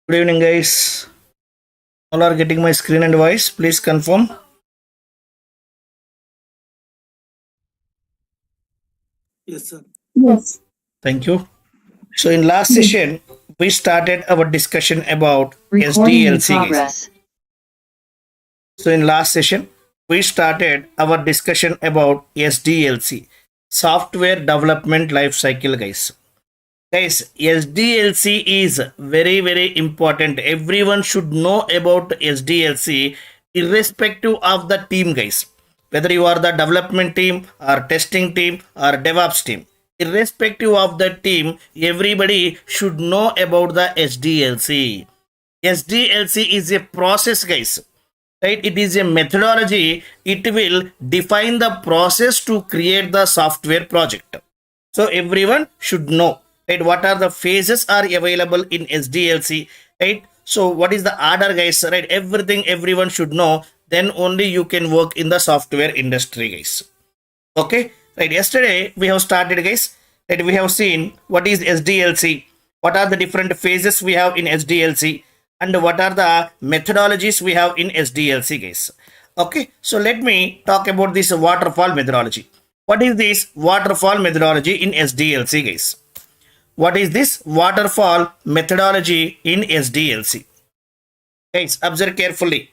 Good evening, guys. All are getting my screen and voice. Please confirm. Yes, sir. Yes. Thank you. So, in last session, we started our discussion about Recording in SDLC, guys. progress. So, in last session, we started our discussion about SDLC, Software Development Life Cycle, guys. Guys, SDLC is very, very important. Everyone should know about SDLC, irrespective of the team, guys. Whether you are the development team or testing team or DevOps team, irrespective of the team, everybody should know about the SDLC. SDLC is a process, guys. Right? It is a methodology. It will define the process to create the software project. So everyone should know, right, what are the phases are available in SDLC, right? So what is the order, guys, right? Everything everyone should know. Then only you can work in the software industry, guys. Okay, right? Yesterday we have started, guys. Right? We have seen what is SDLC, what are the different phases we have in SDLC, and what are the methodologies we have in SDLC, guys. Okay, so let me talk about this waterfall methodology. What is this waterfall methodology in SDLC, guys? What is this waterfall methodology in SDLC? Guys, observe carefully.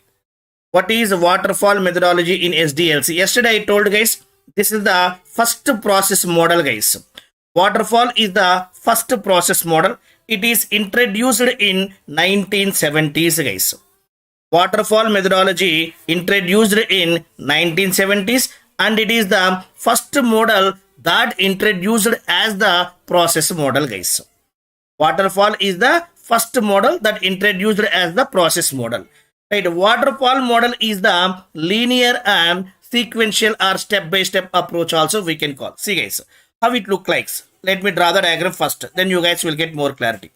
What is waterfall methodology in SDLC? Yesterday I told, guys, this is the first process model, guys. Waterfall is the first process model. It is introduced in 1970s, guys. Waterfall methodology introduced in 1970s, and it is the first model that introduced as the process model, guys. Waterfall is the first model that introduced as the process model. Right? Waterfall model is the linear and sequential or step-by-step approach also we can call. See, guys, how it look like. Let me draw the diagram first. Then you guys will get more clarity.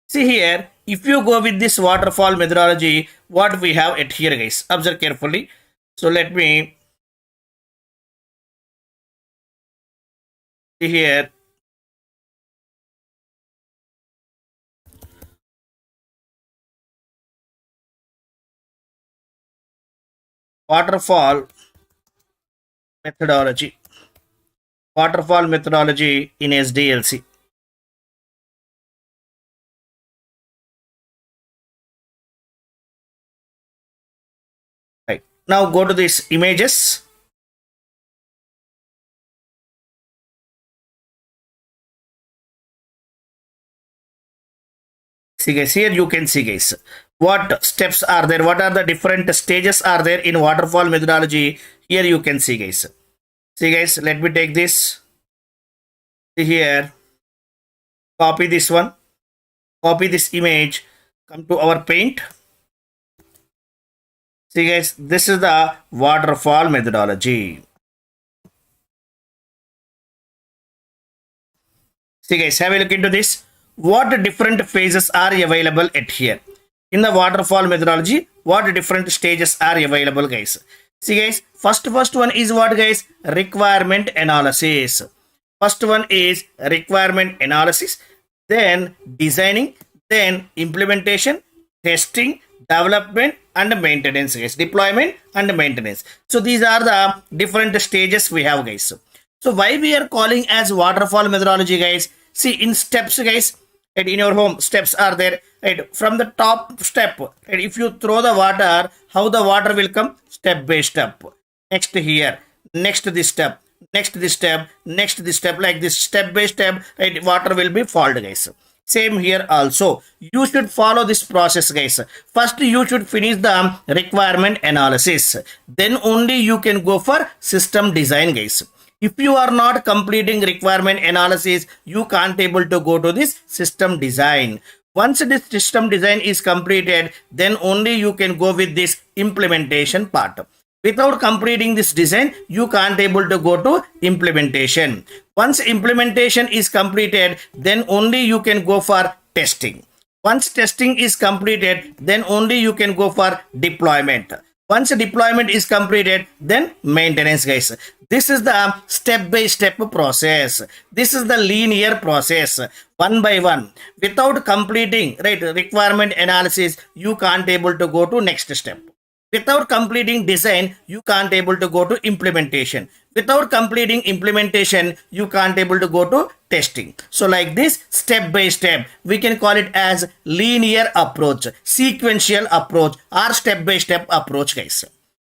See here, if you go with this waterfall methodology, what we have at here, guys. Observe carefully. So let me see here. Waterfall methodology. Waterfall methodology in SDLC. Right. Now go to these images. See, guys, here you can see, guys, what steps are there, what are the different stages are there in waterfall methodology. Here you can see, guys. See, guys, let me take this. See here, copy this one, copy this image, come to our paint. See, guys, this is the waterfall methodology. See, guys, have a look into this. What different phases are available at here in the waterfall methodology? What different stages are available, guys? See, guys, first one is what, guys? Requirement analysis. First one is requirement analysis, then designing, then implementation, testing, development, and maintenance, guys. Deployment and maintenance. So these are the different stages we have, guys. So why we are calling as waterfall methodology, guys? See, in steps, guys, and in your home, steps are there, right? From the top step, right? If you throw the water, how the water will come? Step by step. Next here, next this step, next this step, next this step, like this, step by step, right? Water will be followed, guys. Same here also. You should follow this process, guys. First, you should finish the requirement analysis. Then only you can go for system design, guys. If you are not completing requirement analysis, you can't able to go to this system design. Once this system design is completed, then only you can go with this implementation part. Without completing this design, you can't able to go to implementation. Once implementation is completed, then only you can go for testing. Once testing is completed, then only you can go for deployment. Once deployment is completed, then maintenance, guys. This is the step-by-step process. This is the linear process, one by one. Without completing, right, requirement analysis, you can't able to go to next step. Without completing design, you can't able to go to implementation. Without completing implementation, you can't able to go to testing. So like this, step by step, we can call it as linear approach, sequential approach, or step by step approach, guys.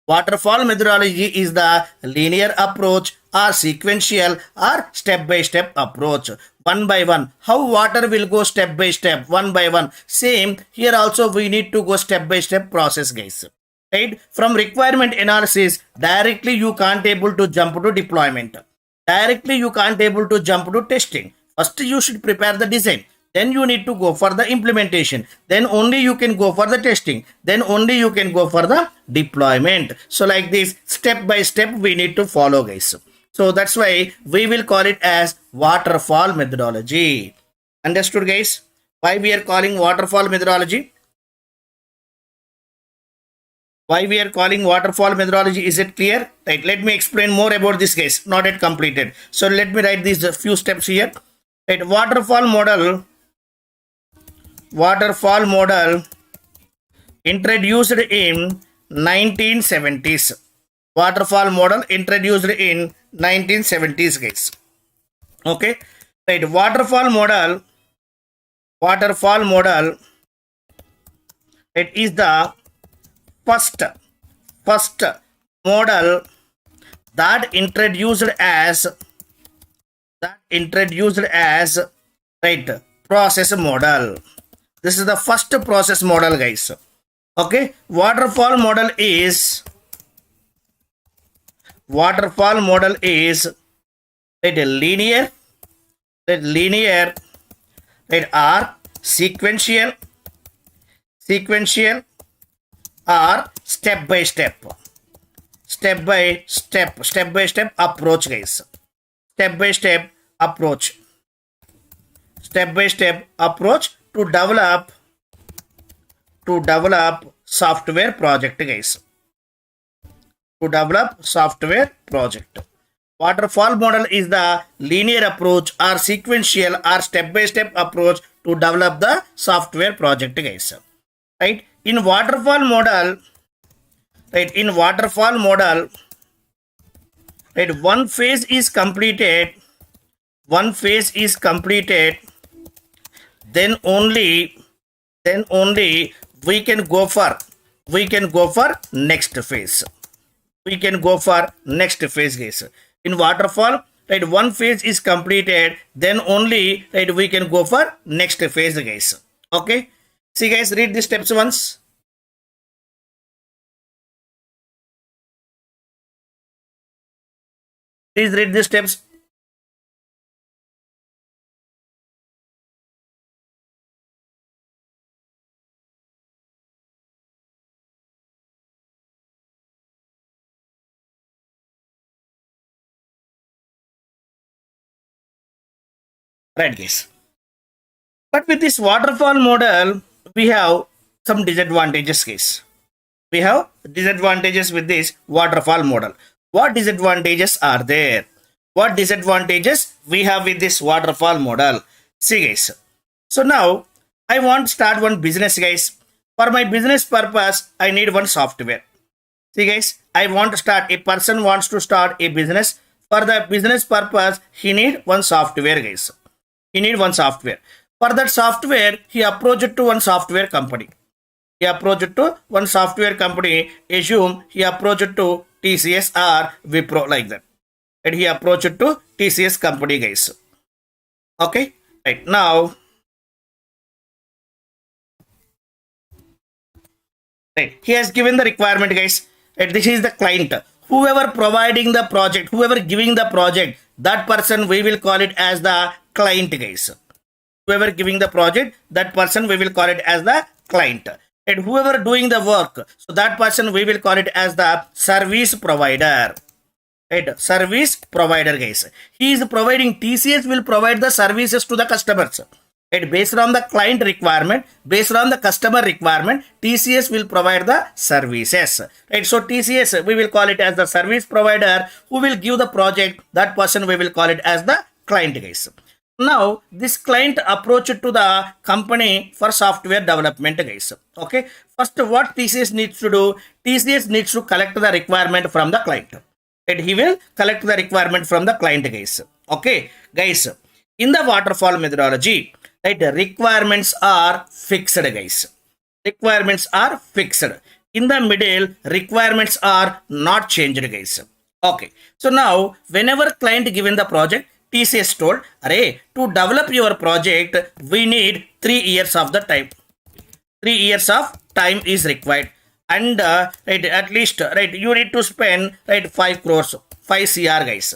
Waterfall methodology is the linear approach or sequential or step by step approach, one by one. How water will go step by step, one by one. Same here also we need to go step by step process, guys. Right? From requirement analysis, directly you can't able to jump to deployment. Directly you can't able to jump to testing. First you should prepare the design. Then you need to go for the implementation. Then only you can go for the testing. Then only you can go for the deployment. So like this, step by step we need to follow, guys. So that's why we will call it as waterfall methodology. Understood, guys? Why we are calling waterfall methodology? Why we are calling waterfall methodology? Is it clear? Right, let me explain more about this, guys. Not yet completed. So let me write these few steps here. Right, waterfall model introduced in 1970s. Waterfall model introduced in 1970s, guys. Okay, right, waterfall model, it is the first model that introduced as right, process model. This is the first process model, guys. Okay, waterfall model is right, linear, right, or sequential or step by step approach, guys. Step by step approach to develop software project, guys. To develop software project. Waterfall model is the linear approach or sequential or step by step approach to develop the software project, guys. Right, in waterfall model, right, one phase is completed, then only we can go for next phase. Guys. In waterfall, right, one phase is completed, then only, right, we can go for next phase, guys. Okay, see, guys, read the steps once. Please read the steps. Right, guys. But with this waterfall model, we have some disadvantages, guys. We have disadvantages with this waterfall model. What disadvantages are there? What disadvantages we have with this waterfall model? See, guys. So now I want to start one business, guys. For my business purpose, I need one software. See, guys, I want to start. A person wants to start a business. For the business purpose, he need one software, guys. He need one software. For that software, he approached to one software company. Assume he approached to TCS or Wipro, like that. And he approached to TCS company, guys. Okay, right now. Right, he has given the requirement, guys. And this is the client. Whoever providing the project, whoever giving the project, that person we will call it as the client, guys. Whoever giving the project, that person we will call it as the client. And whoever doing the work, so that person we will call it as the service provider. Right, service provider, guys. He is providing, TCS will provide the services to the customers. Right? Based on the client requirement, based on the customer requirement, TCS will provide the services. Right? So TCS, we will call it as the service provider who will give the project. That person we will call it as the client, guys. Now this client approached to the company for software development, guys. Okay. First, what TCS needs to do? TCS needs to collect the requirement from the client. And he will collect the requirement from the client, guys. Okay, guys. In the waterfall methodology, right, requirements are fixed, guys. Requirements are fixed. In the middle, requirements are not changed, guys. Okay. So now, whenever client given the project, TCS told, array, to develop your project, we need 3 years of the time. 3 years of time is required. And right, at least, right, you need to spend, right, 5 crores, 5 CR, guys.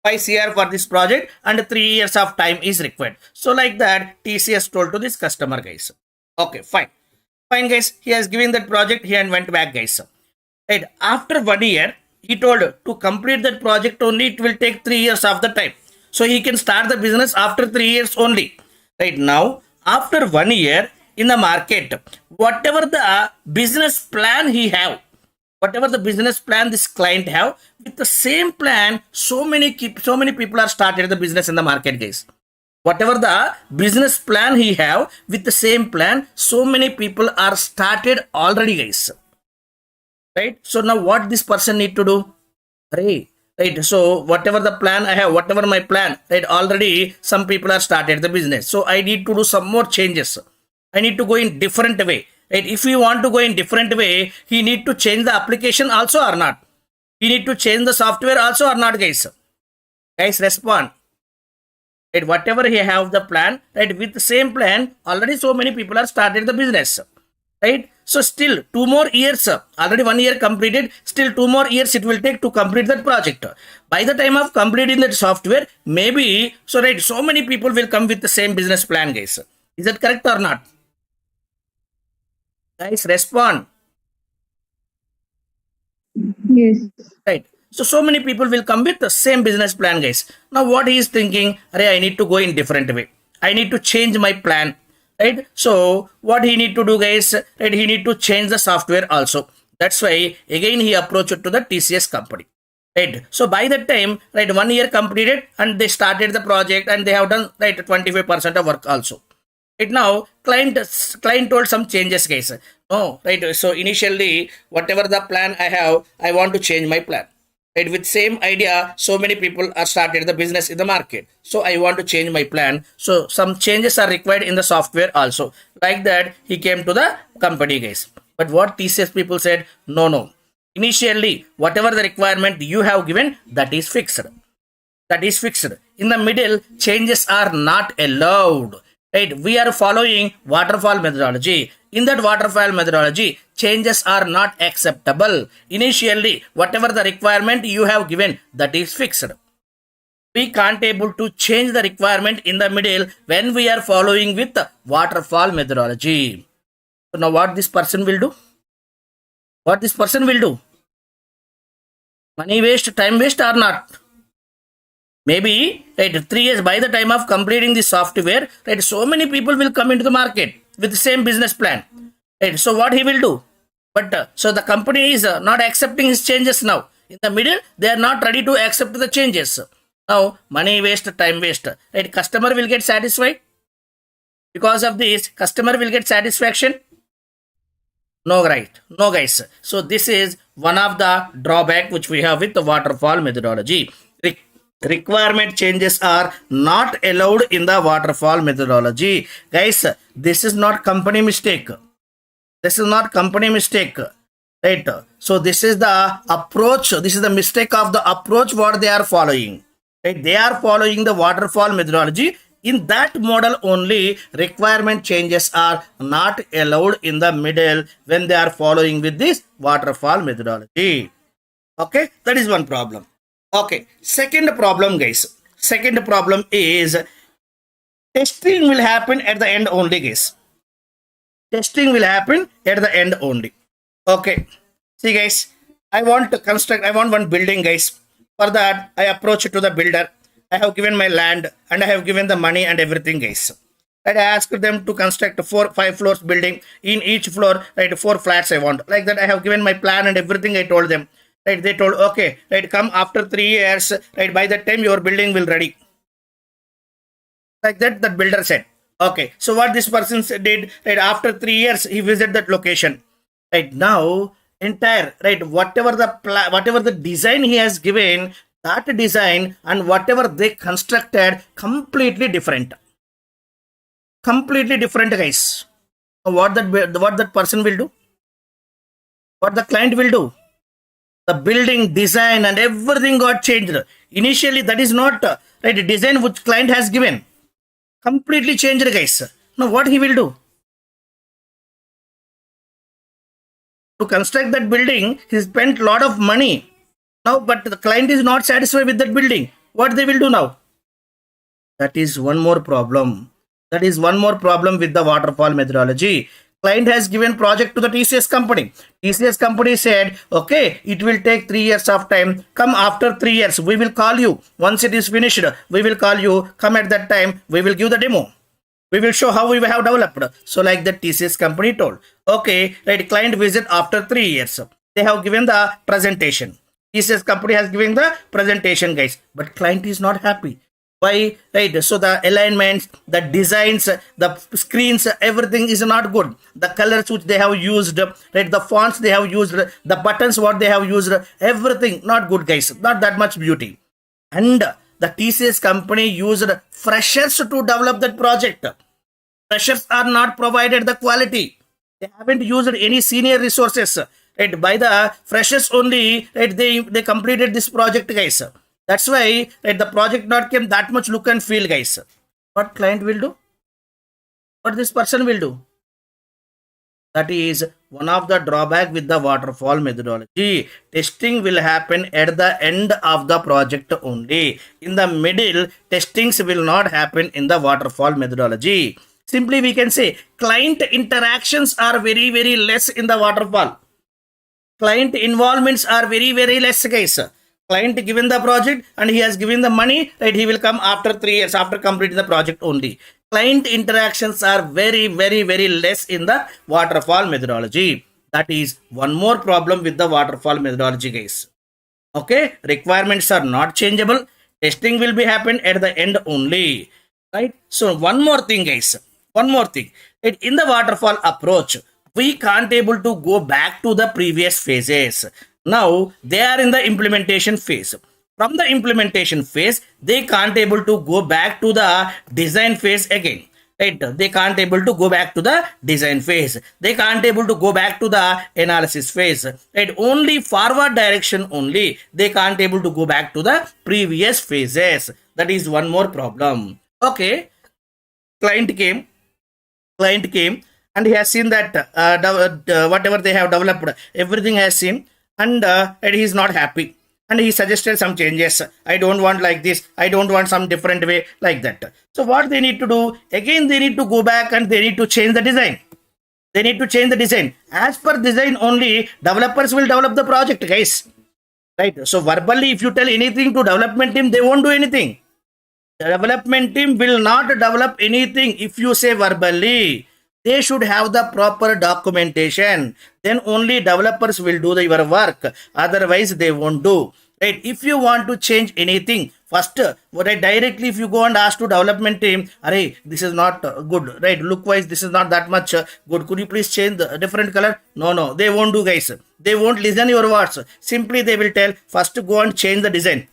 5 CR for this project and 3 years of time is required. So like that, TCS told to this customer, guys. Okay, fine. Fine, guys. He has given that project, he and went back, guys. Right, after 1 year, he told to complete that project only, it will take 3 years of the time. So he can start the business after 3 years only. Right now, after 1 year in the market, whatever the business plan he have, whatever the business plan this client have, with the same plan, so many people are started the business in the market, guys. Whatever the business plan he have, with the same plan, so many people are started already, guys. Right? So now what this person need to do? Right? So whatever the plan I have, whatever my plan, right? Already some people are started the business. So I need to do some more changes. I need to go in different way. Right? If you want to go in different way, he need to change the application also or not? He need to change the software also or not, guys? Guys, respond. Right? Whatever he have the plan, right? With the same plan, already so many people are started the business. Right? So still 2 more years, already 1 year completed, still 2 more years it will take to complete that project. By the time of completing that software, maybe, so right, so many people will come with the same business plan, guys. Is that correct or not? Guys, respond. Yes. Right. So many people will come with the same business plan, guys. Now what he is thinking, I need to go in different way. I need to change my plan. Right? So what he need to do, guys? Right? He need to change the software also. That's why again he approached to the TCS company. Right? So by that time, right, 1 year completed and they started the project and they have done, right, 25% of work also. Right now, client told some changes, guys. No, right. So initially, whatever the plan I have, I want to change my plan. Right, with same idea, so many people are started the business in the market. So I want to change my plan. So some changes are required in the software also. Like that, he came to the company, guys. But what TCS people said, no. Initially, whatever the requirement you have given, that is fixed. That is fixed. In the middle, changes are not allowed. Right? We are following waterfall methodology. In that waterfall methodology, changes are not acceptable. Initially, whatever the requirement you have given, that is fixed. We can't able to change the requirement in the middle when we are following with the waterfall methodology. So now what this person will do? What this person will do? Money waste, time waste or not? Maybe, right, 3 years by the time of completing the software, right, so many people will come into the market with the same business plan. Right, so what he will do? But so the company is not accepting his changes now. In the middle, they are not ready to accept the changes. Now, money waste, time waste. Right, customer will get satisfied. Because of this, customer will get satisfaction. No, right. No, guys. So this is one of the drawback which we have with the waterfall methodology. Requirement changes are not allowed in the waterfall methodology. Guys, this is not company mistake. This is not company mistake. Right? So this is the approach. This is the mistake of the approach what they are following. Right? They are following the waterfall methodology. In that model only, requirement changes are not allowed in the middle when they are following with this waterfall methodology. Okay, that is one problem. Okay, second problem, guys. Second problem is testing will happen at the end only, guys. Testing will happen at the end only. Okay, see, guys, I want one building, guys. For that, I approach to the builder. I have given my land and I have given the money and everything, guys. Right, I asked them to construct a 5 floors building. In each floor, right, 4 flats I want. Like that, I have given my plan and everything. I told them. Right, they told, okay, right, come after 3 years. Right, by that time your building will ready. Like that, the builder said. Okay, so what this person did, right, after 3 years, he visited that location. Right now, entire, right, whatever the design he has given, that design and whatever they constructed, completely different. Completely different, guys. What that person will do? What the client will do? The building design and everything got changed. Initially, that is not right design which client has given. Completely changed, guys. Now, what he will do? To construct that building, he spent a lot of money. Now, but the client is not satisfied with that building. What they will do now? That is one more problem. That is one more problem with the waterfall methodology. Client has given project to the TCS company. TCS company said, okay, it will take 3 years of time. Come after 3 years. We will call you. Once it is finished, we will call you. Come at that time. We will give the demo. We will show how we have developed. So like the TCS company told. Okay, right, client visit after 3 years. They have given the presentation. TCS company has given the presentation, guys. But client is not happy. Why? Right, so the alignments, the designs, the screens, everything is not good. The colors which they have used, right, the fonts they have used, the buttons what they have used, everything not good, guys. Not that much beauty. And the TCS company used freshers to develop that project. Freshers are not provided the quality. They haven't used any senior resources. Right, by the freshers only, right, they completed this project, guys. That's why, right, the project not came that much look and feel, guys. What client will do? What this person will do? That is one of the drawback with the waterfall methodology. Testing will happen at the end of the project only. In the middle, testings will not happen in the waterfall methodology. Simply we can say client interactions are very, very less in the waterfall. Client involvements are very, very less, guys. Client given the project and he has given the money, right, he will come after 3 years after completing the project only. Client interactions are very, very, very less in the waterfall methodology. That is one more problem with the waterfall methodology, guys. Okay, requirements are not changeable. Testing will be happen at the end only, right? So one more thing, guys. One more thing. In the waterfall approach, we can't able to go back to the previous phases. Now they are in the implementation phase. From the implementation phase, they can't able to go back to the design phase again. Right? They can't able to go back to the design phase. They can't able to go back to the analysis phase. Right? Only forward direction only. They can't able to go back to the previous phases. That is one more problem. Okay. Client came and he has seen that whatever they have developed, everything has seen, and he is not happy, and he suggested some changes. I don't want like this, I don't want some different way, like that. So what they need to do, again they need to go back and they need to change the design. They need to change the design. As per design only, developers will develop the project, guys. Right? So verbally, if you tell anything to development team, they won't do anything. The development team will not develop anything if you say verbally. They should have the proper documentation. Then only developers will do your work. Otherwise, they won't do. Right? If you want to change anything, first, right, directly if you go and ask to development team, "Arey, this is not good. Right? Look wise, this is not that much good. Could you please change the different color?" No, they won't do, guys. They won't listen your words. Simply they will tell, first go and change the design.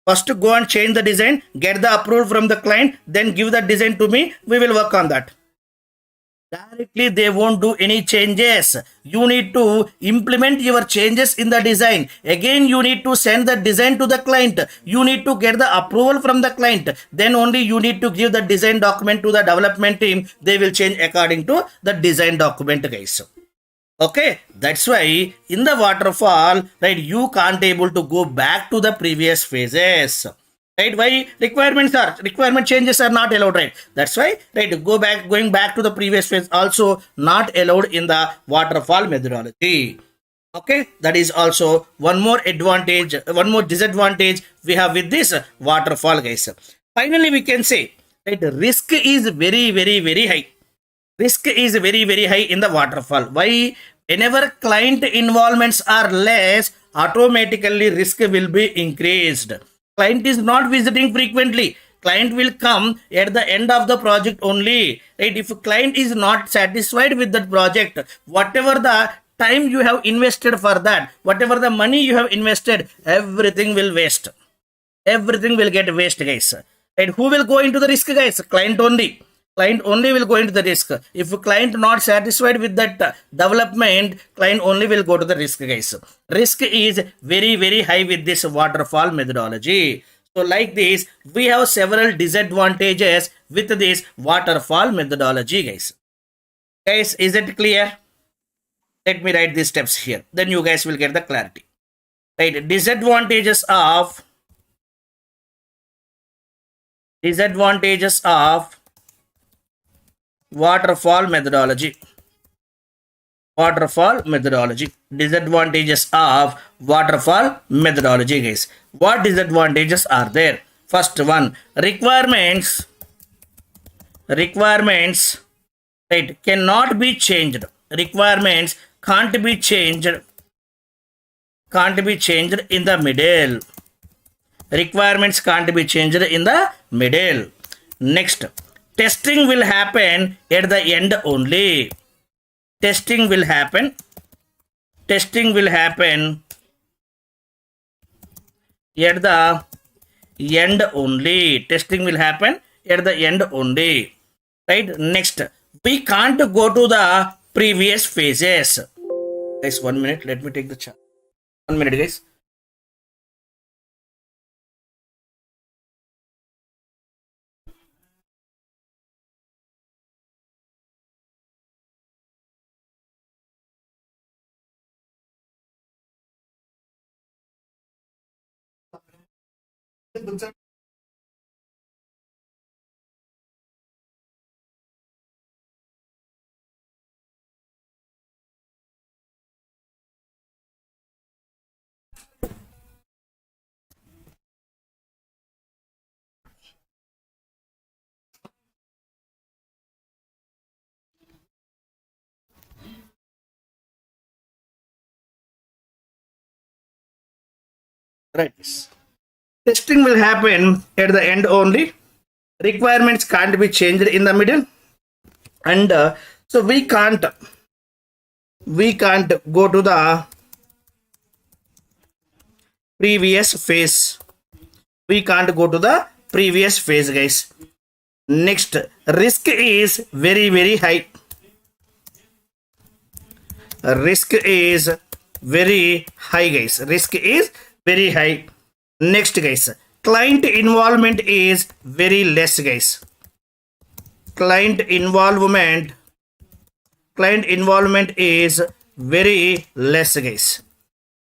First go and change the design, get the approval from the client, then give the design to me. We will work on that. Directly they won't do any changes. You need to implement your changes in the design. Again, you need to send the design to the client. You need to get the approval from the client. Then only you need to give the design document to the development team. They will change according to the design document, guys. Okay, that's why in the waterfall, right, you can't able to go back to the previous phases. Right? Why requirement changes are not allowed, right? That's why, right, going back to the previous phase also not allowed in the waterfall methodology. Okay, that is also one more advantage, one more disadvantage we have with this waterfall, guys. Finally, we can say Right? Risk is very high. Risk is very high in the waterfall. Why? Whenever client involvements are less, automatically risk will be increased. Client is not visiting frequently. Client will come at the end of the project only. Right? If client is not satisfied with that project, whatever the time you have invested for that, whatever the money you have invested, everything will waste. Everything will get waste, guys. And who will go into the risk, guys? Client only. Client only will go into the risk. If client not satisfied with that development, client only will go to the risk, guys. Risk is very high with this waterfall methodology. So like this, we have several disadvantages with this waterfall methodology, guys. Guys, is it clear? Let me write these steps here, then you guys will get the clarity. Right? Disadvantages of waterfall methodology. Disadvantages of waterfall methodology, guys. What disadvantages are there? First one, requirements, right, cannot be changed. Requirements can't be changed in the middle. Requirements can't be changed in the middle. Next, testing will happen at the end only. Testing will happen at the end only. Testing will happen at the end only. Right? Next, we can't go to the previous phases. Guys, 1 minute. Let me take the chat. 1 minute, guys. Right. Testing will happen at the end only. Requirements can't be changed in the middle, and so we can't go to the previous phase. We can't go to the previous phase, guys. Next, risk is very high. Risk is very high, guys. Risk is very high. Next, guys, client involvement is very less, guys. Client involvement is very less, guys.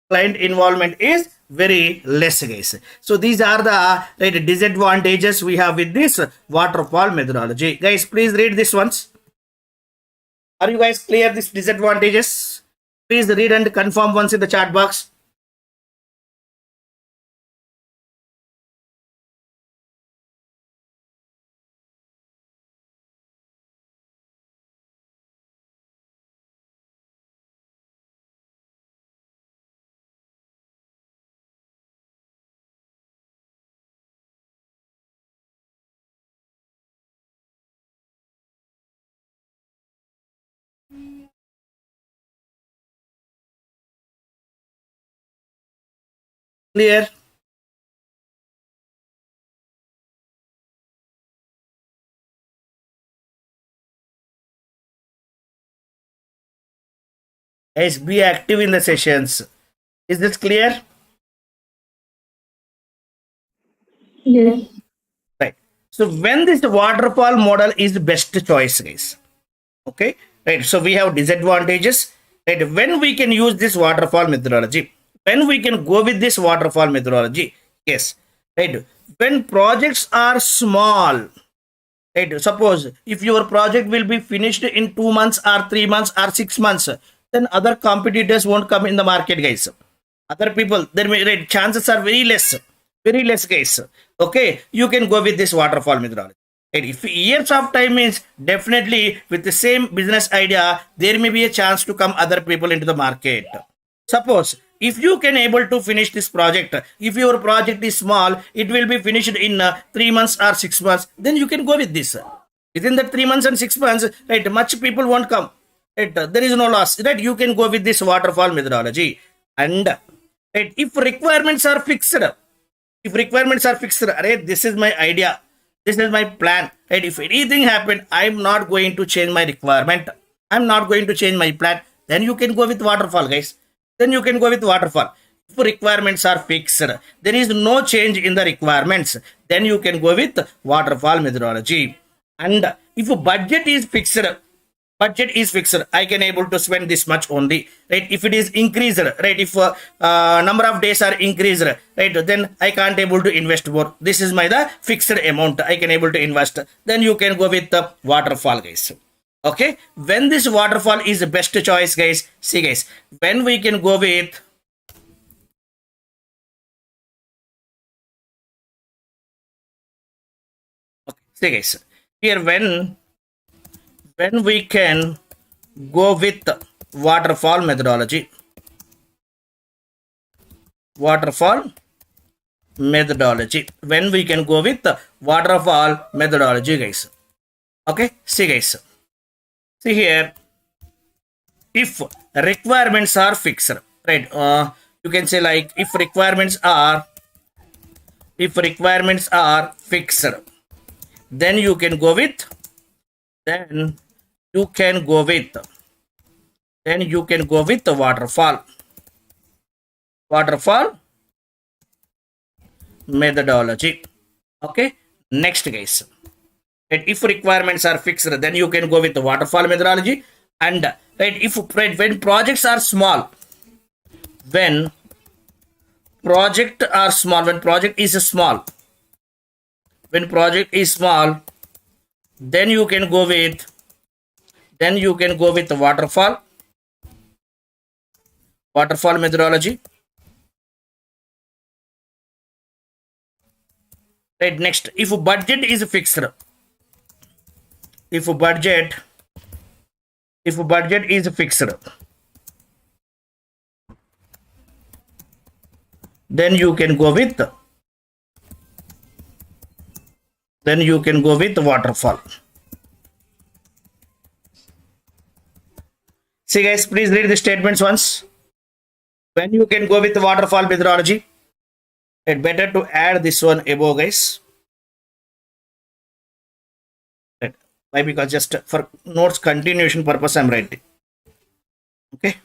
Client involvement is very less, guys. So these are the right disadvantages we have with this waterfall methodology. Guys, please read this once. Are you guys clear these disadvantages? Please read and confirm once in the chat box. Clear? Guys, be active in the sessions. Is this clear? Yes. Right. So when this waterfall model is best choice, guys. Okay. Right. So we have disadvantages. Right. When we can use this waterfall methodology, when we can go with this waterfall methodology, yes. Right. When projects are small, right. Suppose if your project will be finished in 2 months or 3 months or 6 months, then other competitors won't come in the market, guys. Other people, there may, right, chances are very less, guys. Okay, you can go with this waterfall methodology. And if years of time means, definitely with the same business idea, there may be a chance to come other people into the market. Suppose if you can able to finish this project, if your project is small, it will be finished in 3 months or 6 months, then you can go with this. Within the 3 months and 6 months, right, much people won't come. Right, there is no loss. Right, you can go with this waterfall methodology. And right, if requirements are fixed, array, this is my idea, this is my plan, right? If anything happened, I'm not going to change my requirement, I'm not going to change my plan, then you can go with waterfall, guys. Then you can go with waterfall. If requirements are fixed, there is no change in the requirements, then you can go with waterfall methodology. And if budget is fixed, I can able to spend this much only, right? If it is increased, right, if number of days are increased, right, then I can't able to invest more. This is my the fixed amount I can able to invest, then you can go with the waterfall, guys. Okay, when this waterfall is the best choice, guys, see guys, when we can go with okay, see guys, here when we can go with waterfall methodology, when we can go with waterfall methodology, guys. Okay, see guys, see here, if requirements are fixed, right, you can say like if requirements are fixed, then you can go with the waterfall methodology. Okay, next guys, right, if requirements are fixed, then you can go with the waterfall methodology. And right, if when projects are small, when project is small, then you can go with the waterfall methodology. Right, next, if budget is fixed, then you can go with waterfall. See guys, please read the statements once. When you can go with the waterfall methodology, it's better to add this one above, guys. Right. Why? Because just for notes continuation purpose I'm writing. Okay,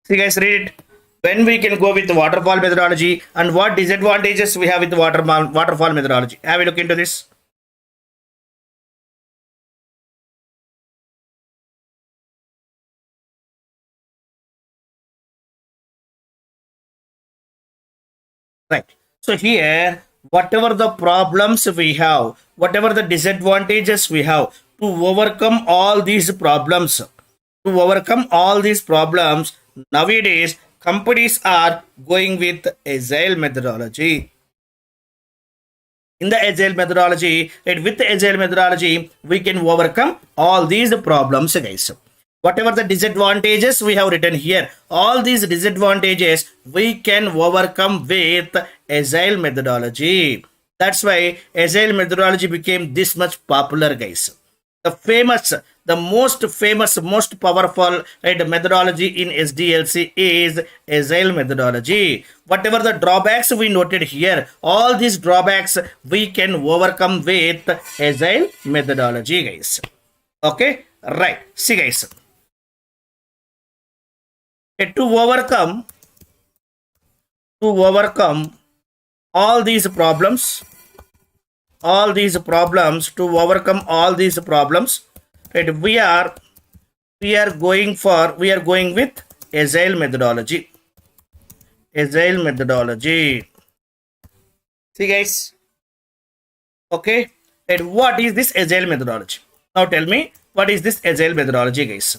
see guys, read it. When we can go with the waterfall methodology and what disadvantages we have with the waterfall methodology. Have a look into this. Right. So here, whatever the problems we have, whatever the disadvantages we have, to overcome all these problems, nowadays companies are going with agile methodology. In the agile methodology, right, with the agile methodology, we can overcome all these problems, guys. Whatever the disadvantages we have written here, all these disadvantages we can overcome with agile methodology. That's why agile methodology became this much popular, guys. The most famous, most powerful, right, methodology in SDLC is agile methodology. Whatever the drawbacks we noted here, all these drawbacks we can overcome with agile methodology, guys. Okay, right. See guys, to overcome all these problems, right, we are going with agile methodology. See guys, okay, and what is this agile methodology? Now tell me, what is this agile methodology, guys?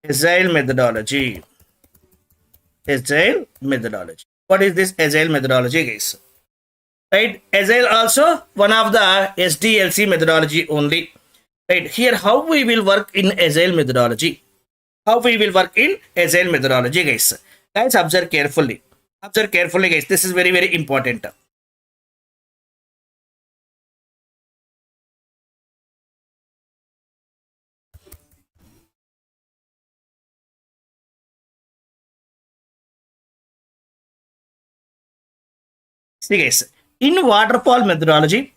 Agile methodology. agile methodology. What is this agile methodology, guys? Right, agile also one of the SDLC methodology only. Right, here how we will work in agile methodology. How we will work in agile methodology, guys. Guys, observe carefully. Observe carefully, guys. This is very, very important. See, guys, in waterfall methodology,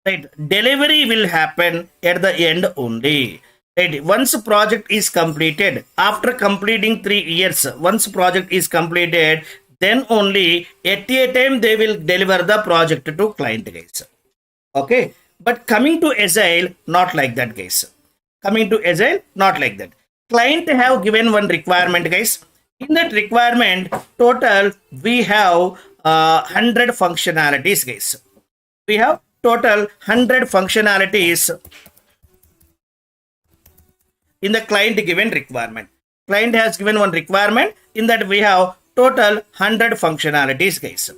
right, delivery will happen at the end only. Right, once a project is completed, after completing 3 years, once project is completed, then only at a time they will deliver the project to client, guys. Okay, but coming to agile, not like that, guys. Coming to agile, not like that. Client have given one requirement, guys. In that requirement, total we have 100 functionalities, guys. We have total 100 functionalities in the client given requirement. Client has given one requirement. In that we have total 100 functionalities, guys.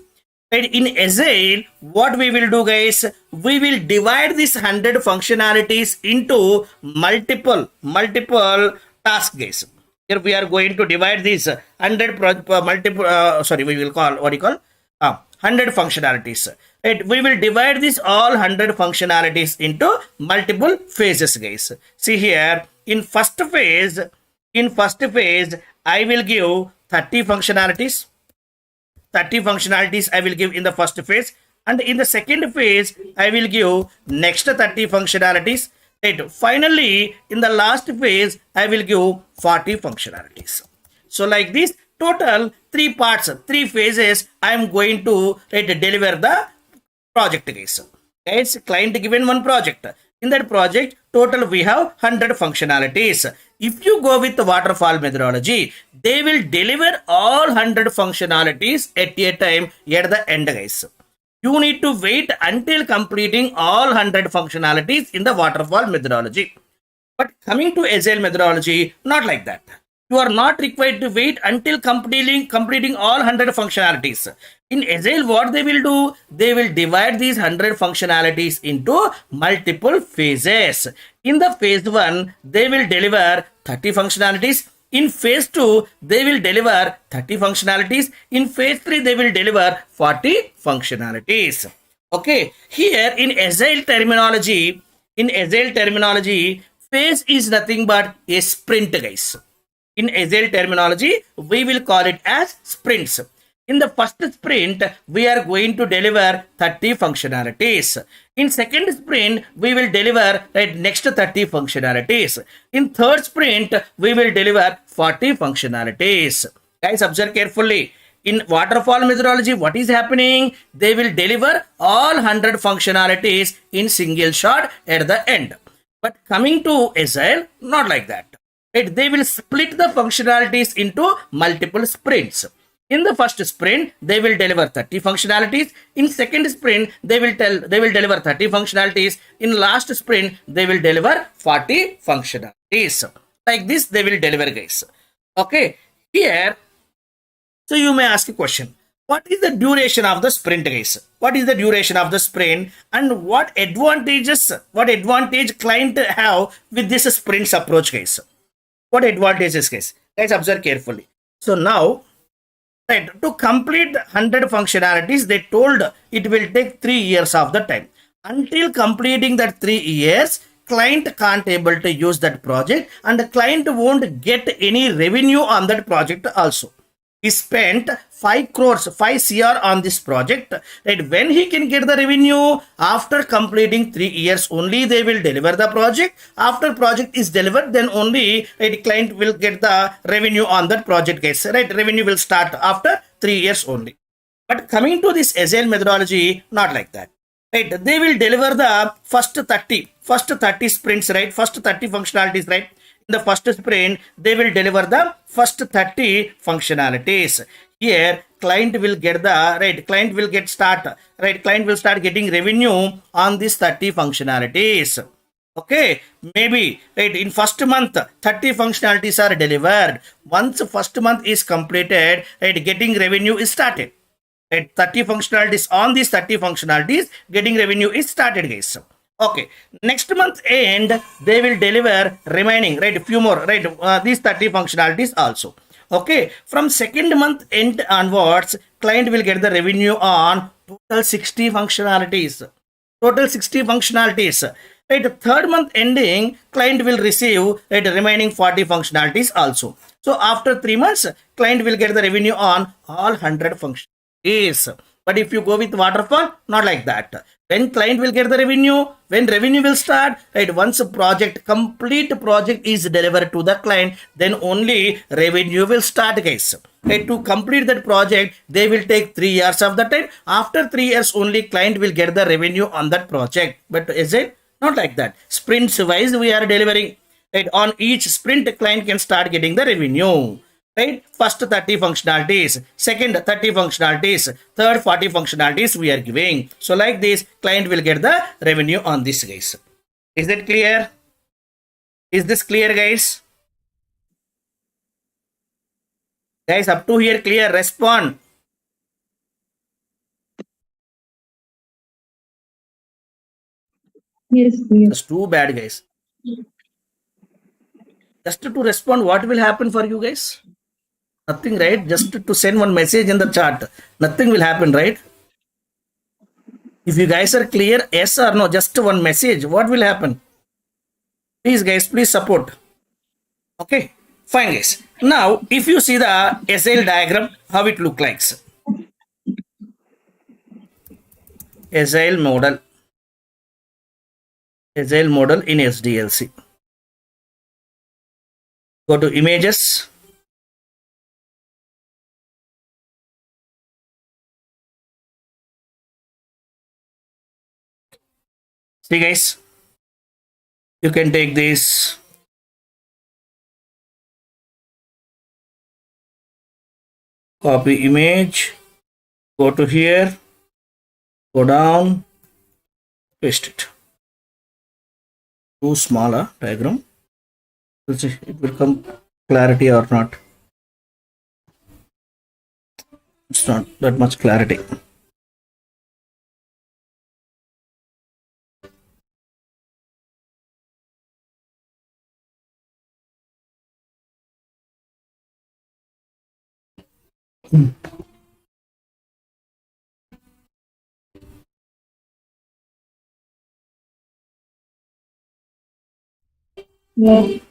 Right, in agile, what we will do, guys, we will divide these 100 functionalities into multiple tasks, guys. Here we are going to divide these 100 we will call, what do you call, 100 functionalities. Right, we will divide these all 100 functionalities into multiple phases, guys. See here, in first phase, I will give 30 functionalities. 30 functionalities I will give in the first phase, and in the second phase I will give next 30 functionalities. Right, finally in the last phase I will give 40 functionalities. So like this, total 3 parts, 3 phases I am going to, right, deliver the project, guys. Guys, client given one project. In that project, total we have 100 functionalities. If you go with the waterfall methodology, they will deliver all 100 functionalities at a time at the end, guys. You need to wait until completing all 100 functionalities in the waterfall methodology. But coming to agile methodology, not like that. You are not required to wait until completing all 100 functionalities. In agile, what they will do, they will divide these 100 functionalities into multiple phases. In the phase 1, they will deliver 30 functionalities. In phase 2, they will deliver 30 functionalities. In phase 3, they will deliver 40 functionalities. Okay, here in agile terminology, phase is nothing but a sprint, guys. In agile terminology, we will call it as sprints. In the first sprint, we are going to deliver 30 functionalities. In second sprint, we will deliver, right, next 30 functionalities. In third sprint, we will deliver 40 functionalities. Guys, observe carefully. In waterfall methodology, what is happening? They will deliver all 100 functionalities in single shot at the end. But coming to agile, not like that. Right, they will split the functionalities into multiple sprints. In the first sprint, they will deliver 30 functionalities. In second sprint, they will deliver 30 functionalities. In last sprint, they will deliver 40 functionalities. Like this, they will deliver, guys. Okay, here, so you may ask a question. What is the duration of the sprint, guys? What is the duration of the sprint, and what advantage client have with this sprints approach, guys? What advantages, guys? Guys, observe carefully. So now, right, to complete 100 functionalities, they told it will take 3 years of the time. Until completing that 3 years, client can't able to use that project, and the client won't get any revenue on that project also. He spent 5 crores, 5 CR on this project. Right? When he can get the revenue? After completing 3 years only they will deliver the project. After project is delivered, then only, right, client will get the revenue on that project, guys. Right? Revenue will start after 3 years only. But coming to this agile methodology, not like that. Right? They will deliver the first 30 sprints, right? First 30 functionalities, right? In the first sprint, they will deliver the first 30 functionalities. Here, client will get the, right, client will get start, right, client will start getting revenue on these 30 functionalities. Okay, maybe right in first month 30 functionalities are delivered. Once first month is completed, right, getting revenue is started. Right, 30 functionalities, on these 30 functionalities, getting revenue is started, guys. Okay, next month end they will deliver remaining, right, few more, right, these 30 functionalities also. Okay, from second month end onwards, client will get the revenue on total 60 functionalities. Total 60 functionalities. Right, third month ending, client will receive, right, remaining 40 functionalities also. So after 3 months, client will get the revenue on all 100 functionalities. But if you go with waterfall, not like that. When client will get the revenue, when revenue will start, right? Once a project, complete project is delivered to the client, then only revenue will start, guys. Right? To complete that project, they will take 3 years of the time. After 3 years, only client will get the revenue on that project. But is it not like that? Sprints wise, we are delivering. Right? On each sprint, client can start getting the revenue. Right, first 30 functionalities, second 30 functionalities, third 40 functionalities we are giving. So like this, client will get the revenue on this, guys. Is that clear? Is this clear, guys? Guys, up to here clear? Respond. Yes, clear. It's too bad, guys. Just to respond, what will happen for you guys? Nothing, right? Just to send one message in the chat, nothing will happen, right? If you guys are clear, yes or no, just one message, what will happen? Please, guys, please support. Okay, fine, guys. Now, if you see the SL diagram, how it look like? Agile model. Agile model in SDLC. Go to images. See, guys, you can take this. Copy image. Go to here. Go down. Paste it. Too smaller diagram. Let's see, it will come clarity or not. It's not that much clarity. Yes.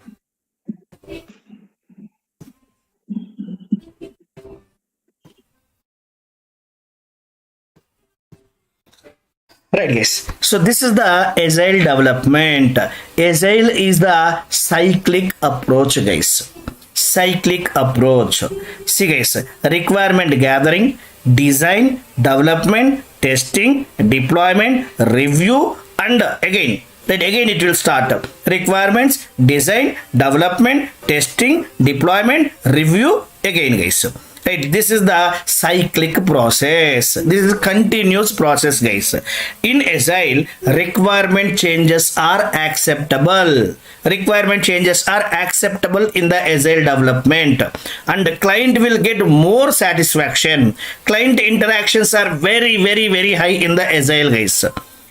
Right, guys. So this is the agile development. Agile is the cyclic approach, guys. Cyclic approach. See, guys, requirement gathering, design, development, testing, deployment, review, and again. That again it will start. Requirements, design, development, testing, deployment, review, again, guys. Right, this is the cyclic process. This is continuous process, guys. In agile, requirement changes are acceptable. Requirement changes are acceptable in the agile development, and client will get more satisfaction. Client interactions are very high in the agile, guys.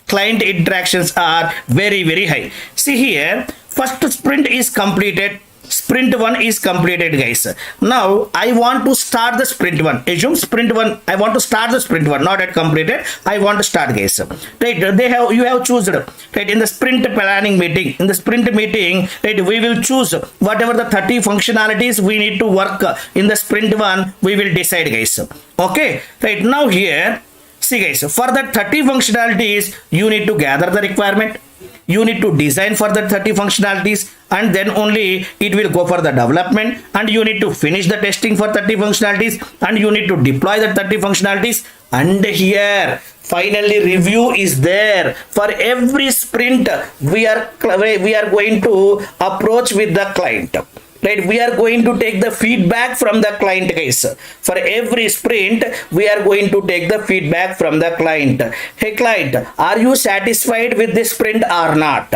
Client interactions are very high. See here, first sprint is completed. Sprint 1 is completed, guys. Now I want to start the sprint 1. Assume sprint 1, I want to start the sprint 1, not yet completed. I want to start, guys. Right, you have chosen, right, in the sprint planning meeting. In the sprint meeting, right, we will choose whatever the 30 functionalities we need to work in the sprint 1, we will decide, guys. Okay, right, now here, see, guys, for that 30 functionalities, you need to gather the requirement. You need to design for the 30 functionalities, and then only it will go for the development, and you need to finish the testing for 30 functionalities, and you need to deploy the 30 functionalities. And here finally review is there. For every sprint, we are going to approach with the client. Right, we are going to take the feedback from the client, guys. For every sprint, we are going to take the feedback from the client. Hey client, are you satisfied with this sprint or not?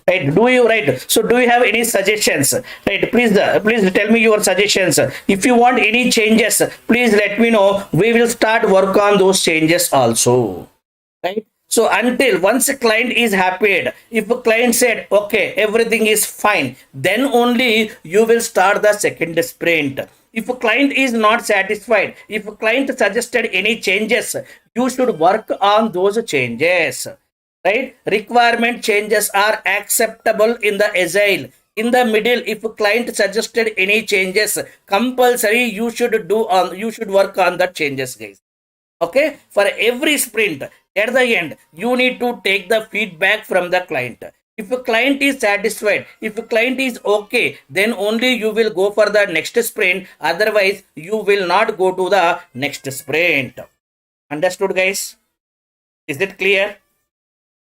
Right? Do you have any suggestions? Right? Please tell me your suggestions. If you want any changes, please let me know. We will start work on those changes also. Right? So until once a client is happy, if a client said okay, everything is fine, then only you will start the second sprint. If a client is not satisfied, if a client suggested any changes, you should work on those changes. Right? Requirement changes are acceptable in the agile. In the middle, if a client suggested any changes, compulsory you should work on the changes, guys. Okay, for every sprint at the end you need to take the feedback from the client. If a client is satisfied, if a client is okay, then only you will go for the next sprint, otherwise you will not go to the next sprint. Understood, guys? Is it clear?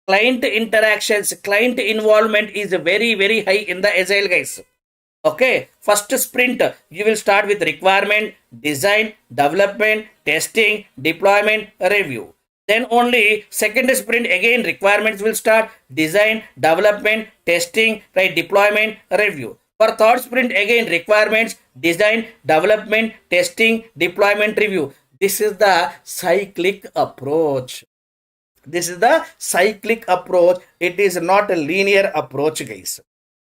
Client interactions, client involvement is very high in the agile, guys. Okay, first sprint you will start with requirement, design, development, testing, deployment, review. Then only second sprint again requirements will start, design, development, testing, right, deployment, review. For third sprint again requirements, design, development, testing, deployment, review. This is the cyclic approach. This is the cyclic approach. It is not a linear approach, guys.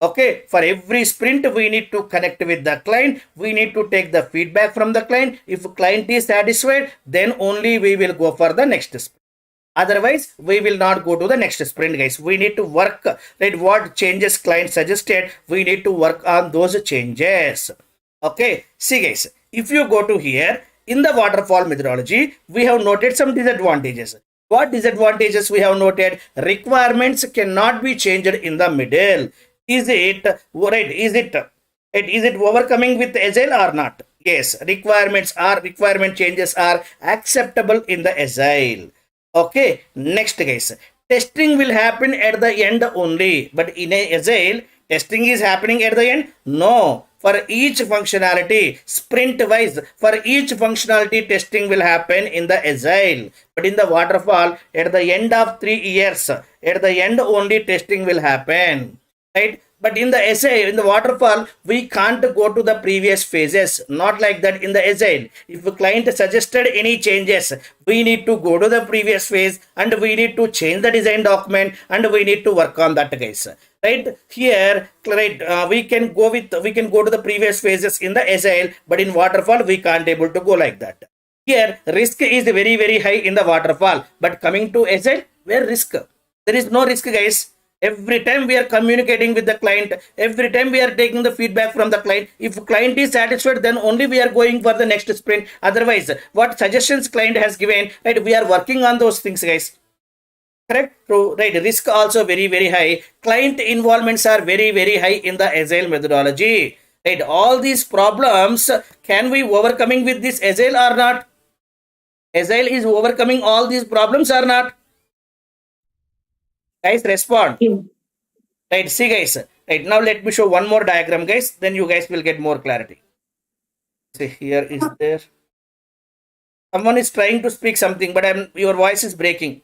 Okay, for every sprint we need to connect with the client. We need to take the feedback from the client. If client is satisfied, then only we will go for the next sprint. Otherwise we will not go to the next sprint, guys. We need to work, right, what changes client suggested, we need to work on those changes. Okay, see guys, if you go to here in the waterfall methodology, we have noted some disadvantages. What disadvantages we have noted? Requirements cannot be changed in the middle. Is it right? Is it overcoming with agile or not? Yes, requirement changes are acceptable in the agile. Okay, next guys, testing will happen at the end only, but in a agile testing is happening at the end? No. For each functionality, sprint wise, for each functionality testing will happen in the agile. But in the waterfall, at the end of 3 years, at the end only testing will happen. Right? But in the agile, in the waterfall, we can't go to the previous phases. Not like that in the agile. If a client suggested any changes, we need to go to the previous phase and we need to change the design document and we need to work on that, guys. Right here, right, we can go to the previous phases in the agile, but in waterfall we can't able to go like that. Here risk is very high in the waterfall, but coming to agile, where risk? There is no risk, guys. Every time we are communicating with the client, every time we are taking the feedback from the client. If client is satisfied, then only we are going for the next sprint. Otherwise, what suggestions client has given, right, we are working on those things, guys. Correct? So, right, risk also very high. Client involvements are very high in the agile methodology. Right, all these problems, can we overcoming with this agile or not? Agile is overcoming all these problems or not? Guys, respond. Yes. Right, see guys. Right, now let me show one more diagram, guys. Then you guys will get more clarity. See, here is there. Someone is trying to speak something, but your voice is breaking.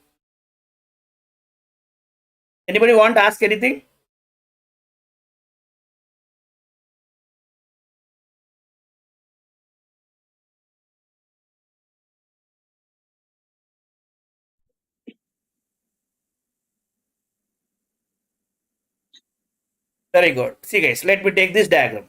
Anybody want to ask anything? Very good. See guys, let me take this diagram.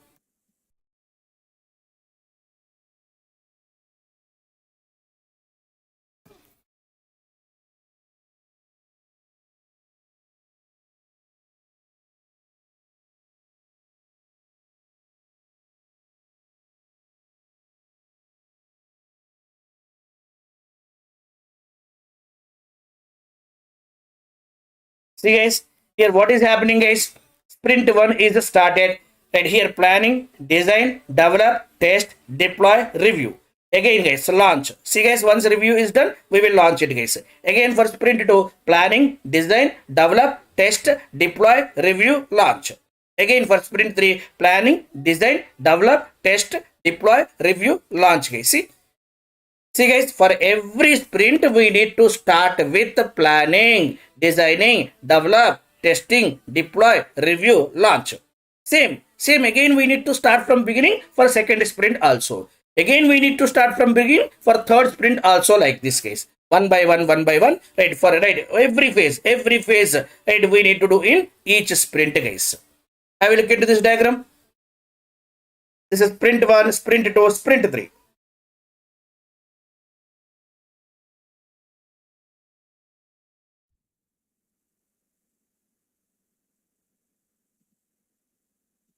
See guys, here what is happening, guys? Sprint 1 is started. Right here, planning, design, develop, test, deploy, review. Again, guys, launch. See guys, once review is done, we will launch it, guys. Again, for sprint 2, planning, design, develop, test, deploy, review, launch. Again, for sprint 3, planning, design, develop, test, deploy, review, launch, guys. See guys, for every sprint we need to start with planning, designing, develop, testing, deploy, review, launch. Same again we need to start from beginning for second sprint also. Again we need to start from beginning for third sprint also, like this case. One by one, right? For right every phase, right? We need to do in each sprint, guys. I will look into this diagram. This is sprint 1, sprint 2, sprint 3.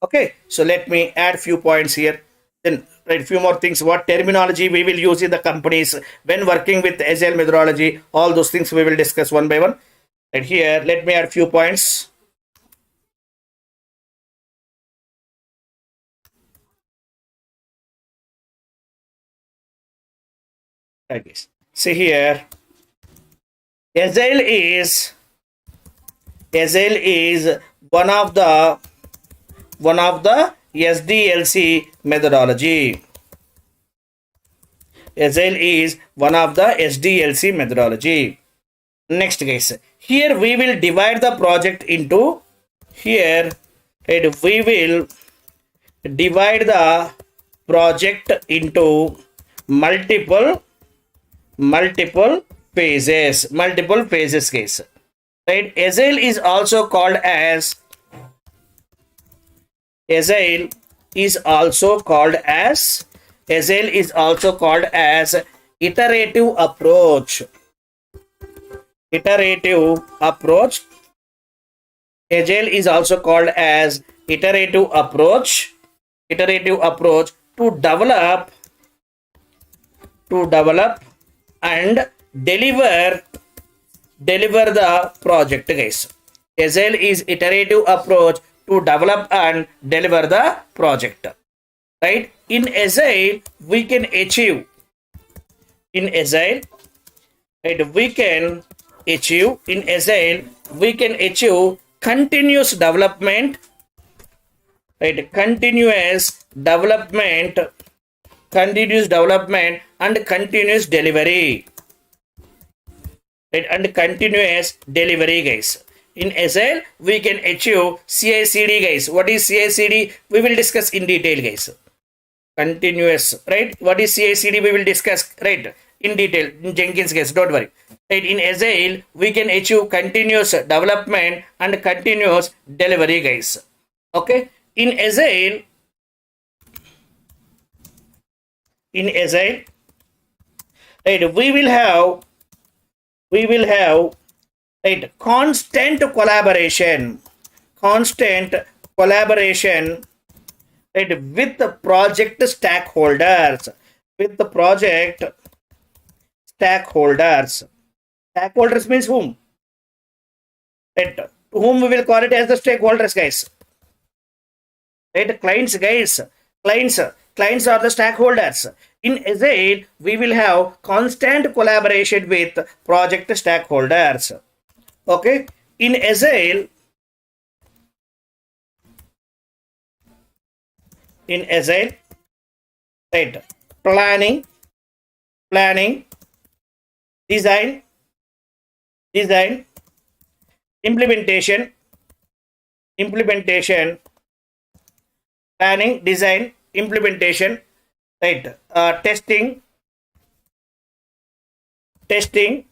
Okay, so let me add few points here. Then right, few more things. What terminology we will use in the companies when working with Agile methodology? All those things we will discuss one by one. And here, let me add few points. Like this. See here, Agile is one of the SDLC methodology. Agile is one of the SDLC methodology. Next, guys, here we will divide the project into here, and we will divide the project into multiple phases, guys. Right? Agile is also called as iterative approach. Agile is also called as iterative approach to develop and deliver the project, guys. Agile is iterative approach to develop and deliver the project. Right? In Agile, we can achieve continuous development, right? Continuous development and continuous delivery, right? And continuous delivery, guys. In Agile, we can achieve CI/CD, guys. What is CI/CD? We will discuss in detail, guys. Continuous, right? What is CI/CD? We will discuss, right, in detail in Jenkins, guys. Don't worry. Right? In Agile, we can achieve continuous development and continuous delivery, guys. Okay. In Agile, right, we will have right, constant collaboration, right, with the project stakeholders. Stakeholders means whom? Right, to whom we will call it as the stakeholders, guys. Right, clients, guys. Clients are the stakeholders. In Agile, we will have constant collaboration with project stakeholders. Okay. In Agile, right, planning, design, implementation, planning, design, implementation, right, testing, right,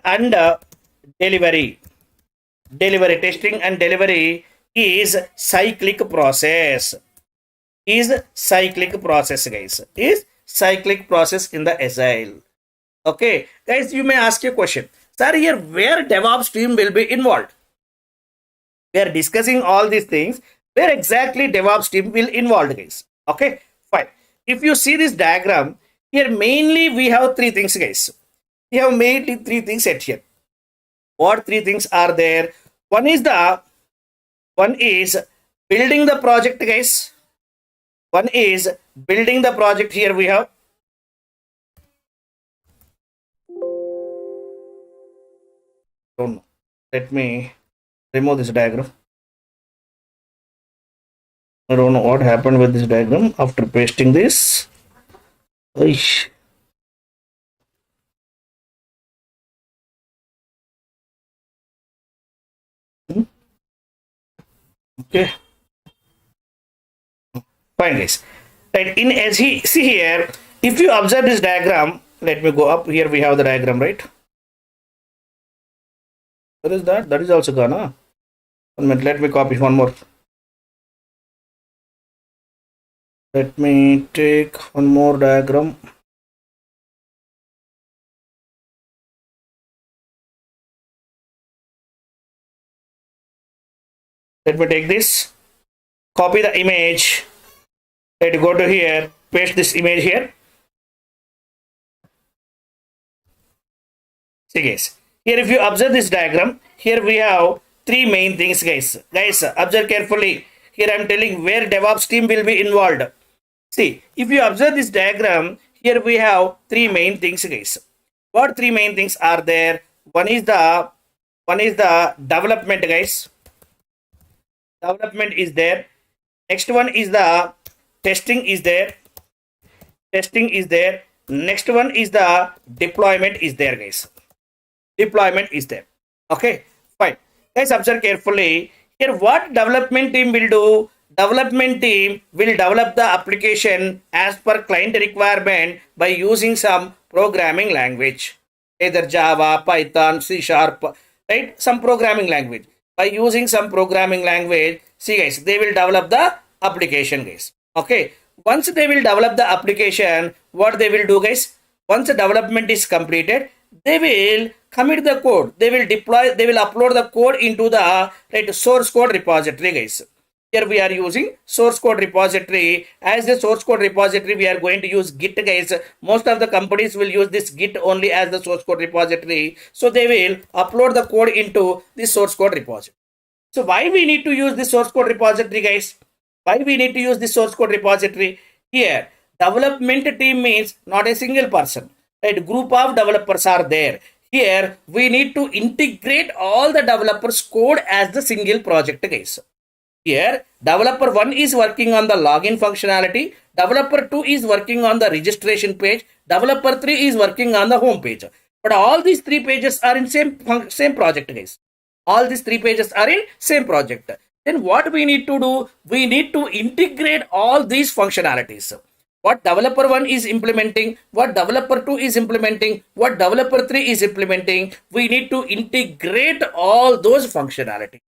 and delivery. Testing and delivery is cyclic process. Guys. Is cyclic process in the Agile. Okay, guys, you may ask a question. Sir, here where DevOps team will be involved? We are discussing all these things. Where exactly DevOps team will involved, guys? Okay, fine. If you see this diagram, here mainly we have three things, guys. We have mainly three things at here. What three things are there? One is building the project, guys. One is building the project. Here we have. Don't know. Let me remove this diagram. I don't know what happened with this diagram after pasting this. Aish. Okay, fine guys. Right, in as he see here, if you observe this diagram, let me go up here. We have the diagram, right? What is that? That is also gone, huh? 1 minute, let me copy one more. Let me take one more diagram. Let me take this, copy the image. Let go to here, paste this image here. See guys, here if you observe this diagram, here we have three main things guys. Guys, observe carefully. Here I am telling where DevOps team will be involved. See, if you observe this diagram, here we have three main things guys. What three main things are there? One is the development guys. Development is there. Next one is the testing is there. Testing is there. Next one is the deployment is there guys. Deployment is there. Okay, fine. Guys, observe carefully. Here what development team will do? Development team will develop the application as per client requirement by using some programming language. Either Java, Python, C Sharp, right? Some programming language. By using some programming language, see guys, they will develop the application guys. Okay. Once they will develop the application, what they will do guys? Once the development is completed, they will commit the code. They will deploy, they will upload the code into the right source code repository guys. Here we are using source code repository. As the source code repository, we are going to use Git guys. Most of the companies will use this Git only as the source code repository. So they will upload the code into the source code repository. So why we need to use the source code repository guys? Why we need to use the source code repository? Here, development team means not a single person. Right? Group of developers are there. Here, we need to integrate all the developers' code as the single project guys. Here, developer 1 is working on the login functionality. Developer 2 is working on the registration page. Developer 3 is working on the home page. But all these three pages are in same project guys. All these three pages are in same project. Then what we need to do? We need to integrate all these functionalities. What developer 1 is implementing, what developer 2 is implementing, what developer 3 is implementing. We need to integrate all those functionalities.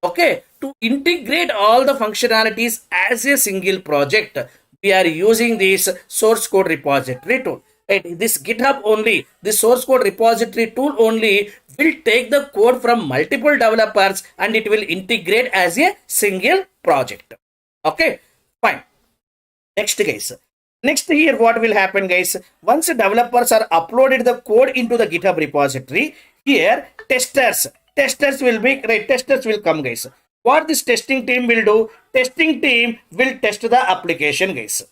Okay, to integrate all the functionalities as a single project, we are using this source code repository tool. Right? This GitHub only, this source code repository tool only will take the code from multiple developers and it will integrate as a single project. Okay, fine. Next guys. Next here what will happen guys? Once the developers are uploaded the code into the GitHub repository, here testers will be right, testers will come guys. What this testing team will do? Testing team will test the application guys.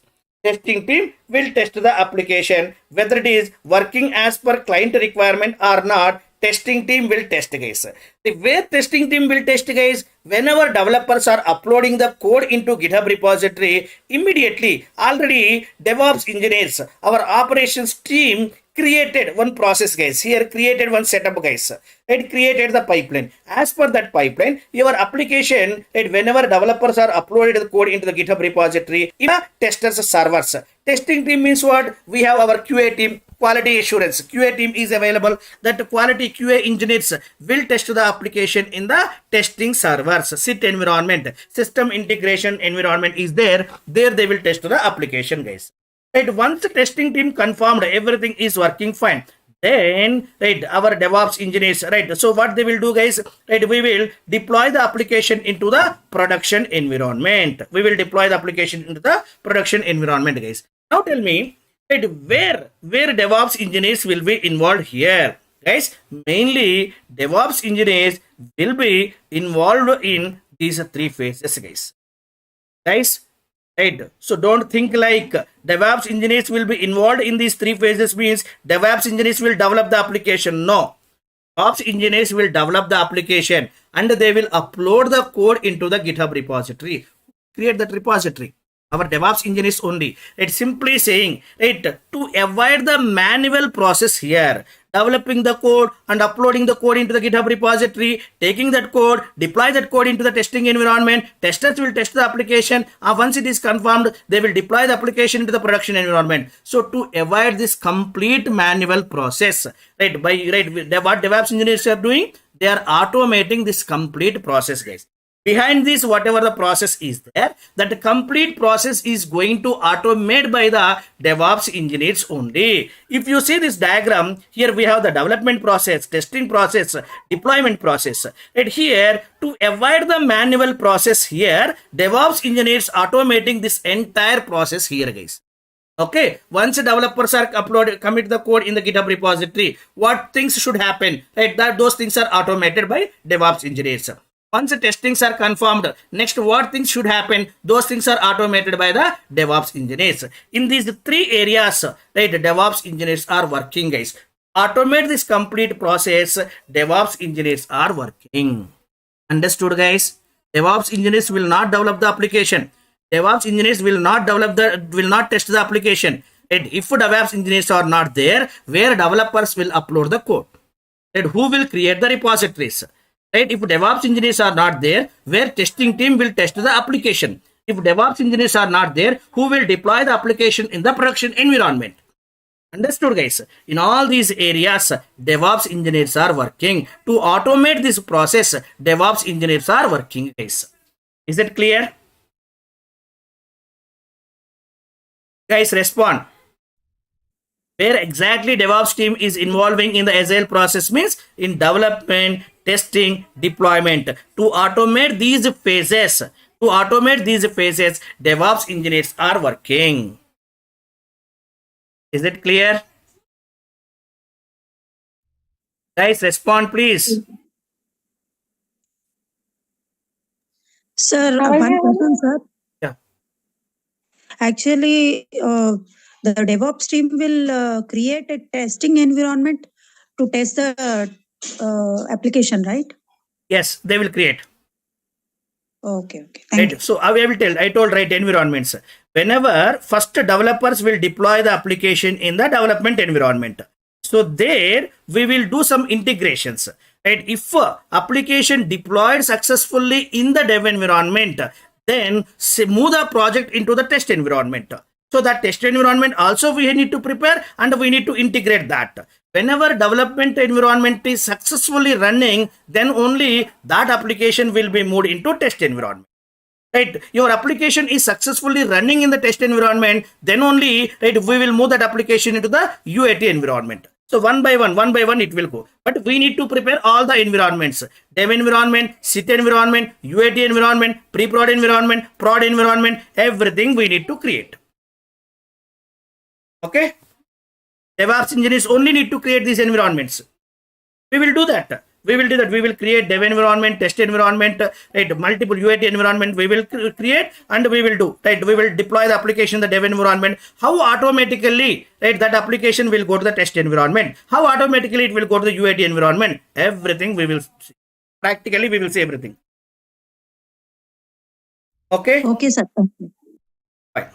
Testing team will test the application whether it is working as per client requirement or not. Testing team will test guys. The way testing team will test guys, whenever developers are uploading the code into GitHub repository, immediately already DevOps engineers, our operations team created one process guys. Here created one setup guys. It created the pipeline. As per that pipeline, your application, whenever developers are uploaded the code into the GitHub repository, in a testers servers. Testing team means what? We have our QA team, quality assurance. QA team is available. That quality QA engineers will test the application in the testing servers. SIT environment, system integration environment is there. There they will test the application guys. Right, once the testing team confirmed everything is working fine, then right, our DevOps engineers, right, so what they will do guys, right, we will deploy the application into the production environment. We will deploy the application into the production environment guys. Now tell me, right, where DevOps engineers will be involved here guys? Mainly DevOps engineers will be involved in these three phases guys. Right. So don't think like DevOps engineers will be involved in these three phases means DevOps engineers will develop the application. No. DevOps engineers will develop the application and they will upload the code into the GitHub repository. Create that repository. our DevOps engineers only. It's simply saying, right, to avoid the manual process here, developing the code and uploading the code into the GitHub repository, taking that code, deploy that code into the testing environment. Testers will test the application. Once it is confirmed, they will deploy the application into the production environment. So to avoid this complete manual process, right, what DevOps engineers are doing, they are automating this complete process, guys. Behind this, whatever the process is there, that complete process is going to automate by the DevOps engineers only. If you see this diagram, here we have the development process, testing process, deployment process. And here, to avoid the manual process here, DevOps engineers automating this entire process here, guys. Okay, once developers are commit the code in the GitHub repository, what things should happen, right? That those things are automated by DevOps engineers. Once the testings are confirmed, next what things should happen, those things are automated by the DevOps engineers. In these three areas, right, DevOps engineers are working, guys. Automate this complete process, DevOps engineers are working. Understood, guys? DevOps engineers will not develop the application. DevOps engineers will not test the application. And if DevOps engineers are not there, where developers will upload the code? And who will create the repositories? Right? If DevOps engineers are not there, where testing team will test the application? If DevOps engineers are not there, who will deploy the application in the production environment? Understood, guys? In all these areas, DevOps engineers are working. To automate this process, DevOps engineers are working, guys. Is it clear? Guys, respond. Where exactly DevOps team is involving in the agile process means in development, testing, deployment. To automate these phases, DevOps engineers are working. Is it clear? Guys, respond, please. Sir, one question, sir. Yeah. Actually, the DevOps team will create a testing environment to test the application, right? Yes, they will create. Okay. Thank you. So I told right environments. Whenever first developers will deploy the application in the development environment. So there we will do some integrations. And if application deployed successfully in the dev environment, then move the project into the test environment. So that test environment also we need to prepare and we need to integrate that. Whenever development environment is successfully running, then only that application will be moved into test environment. Right, your application is successfully running in the test environment, then only, right, we will move that application into the UAT environment. So one by one it will go. But we need to prepare all the environments: dev environment, sit environment, UAT environment, pre-prod environment, prod environment, everything we need to create. Okay? DevOps engineers only need to create these environments. We will do that. We will create dev environment, test environment, right, multiple UAT environment we will create and we will do, right, we will deploy the application in the dev environment. How automatically, right, that application will go to the test environment, how automatically it will go to the UAT environment, everything we will see. Practically we will see everything. Okay? Okay, sir. Fine.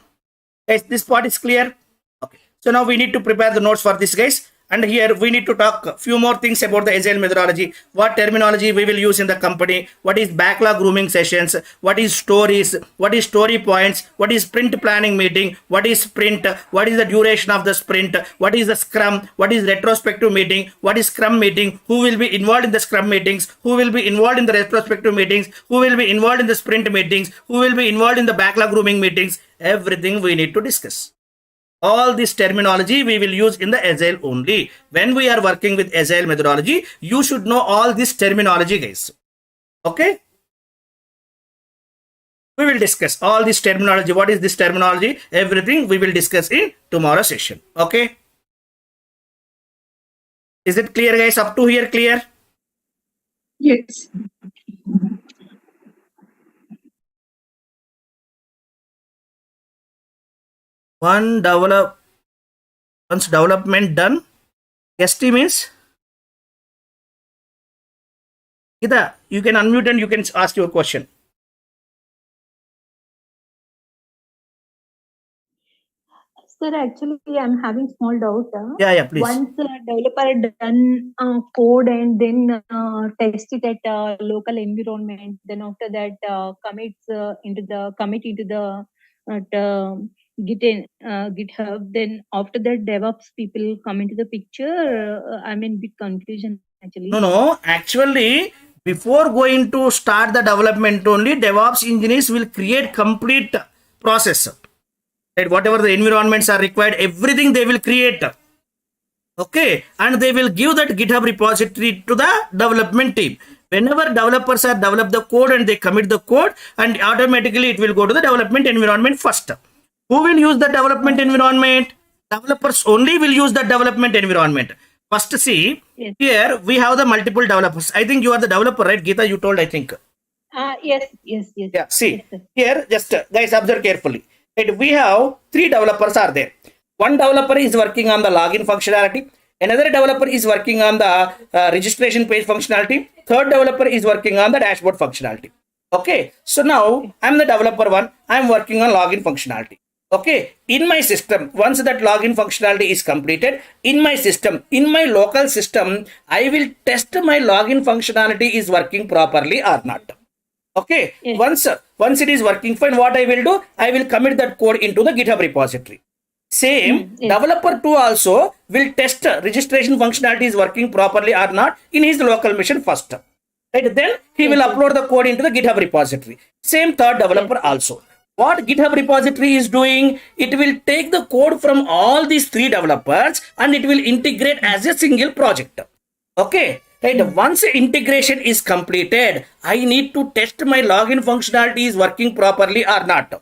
Guys, this part is clear? Okay. So now we need to prepare the notes for this, guys. And here we need to talk a few more things about the agile methodology, what terminology we will use in the company, what is backlog grooming sessions, what is stories, what is story points, what is sprint planning meeting, what is sprint, what is the duration of the sprint, what is the scrum, what is retrospective meeting, what is scrum meeting, who will be involved in the scrum meetings, who will be involved in the retrospective meetings, who will be involved in the sprint meetings, who will be involved in the backlog grooming meetings, everything we need to discuss. All this terminology we will use in the agile only. When we are working with agile methodology, you should know all this terminology, guys. Okay? We will discuss all this terminology. What is this terminology? Everything we will discuss in tomorrow's session. Okay? Is it clear, guys? Up to here, clear? Yes. Once development done, ST means Gita, you can unmute and you can ask your question. Sir, actually, I'm having small doubt. Yeah, please. Once the developer done code and then test it at local environment, then after that commit into the GitHub. Then after that, DevOps people come into the picture. I'm in bit confusion actually. No. Actually, before going to start the development only, DevOps engineers will create complete process. Right? Whatever the environments are required, everything they will create. Okay, and they will give that GitHub repository to the development team. Whenever developers are develop the code and they commit the code, and automatically it will go to the development environment first. Who will use the development environment? Developers only will use the development environment. First, see, Yes. here we have the multiple developers. I think you are the developer, right, Geeta? You told, I think. Yes. Yeah, see, Yes, sir. here, just guys, observe carefully. Right, we have 3 developers are there. One developer is working on the login functionality. Another developer is working on the registration page functionality. Third developer is working on the dashboard functionality. Okay, so now I'm the developer 1. I'm working on login functionality. Okay, in my system, once that login functionality is completed, in my system, in my local system, I will test my login functionality is working properly or not. Okay, Yes. once it is working fine, what I will do, I will commit that code into the GitHub repository. Same, Yes. developer 2 also will test registration functionality is working properly or not in his local machine first. Right, then he will upload the code into the GitHub repository. Same third developer also. What GitHub repository is doing, it will take the code from all these 3 developers and it will integrate as a single project. Okay, right. Once integration is completed, I need to test my login functionality is working properly or not.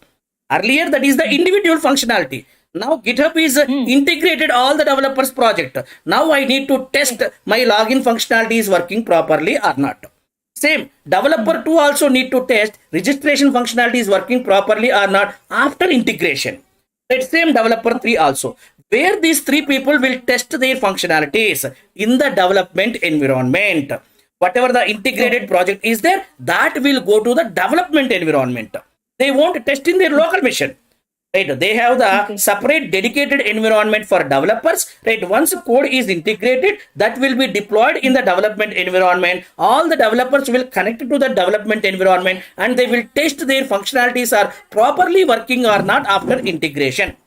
Earlier, that is the individual functionality. Now GitHub is integrated all the developers project. Now I need to test my login functionality is working properly or not. Same, developer 2 also need to test registration functionality is working properly or not after integration. That same developer 3 also. Where these 3 people will test their functionalities in the development environment. Whatever the integrated project is there, that will go to the development environment. They won't test in their local machine. Right, they have the separate dedicated environment for developers. Right, once code is integrated, that will be deployed in the development environment. All the developers will connect to the development environment and they will test their functionalities are properly working or not after integration.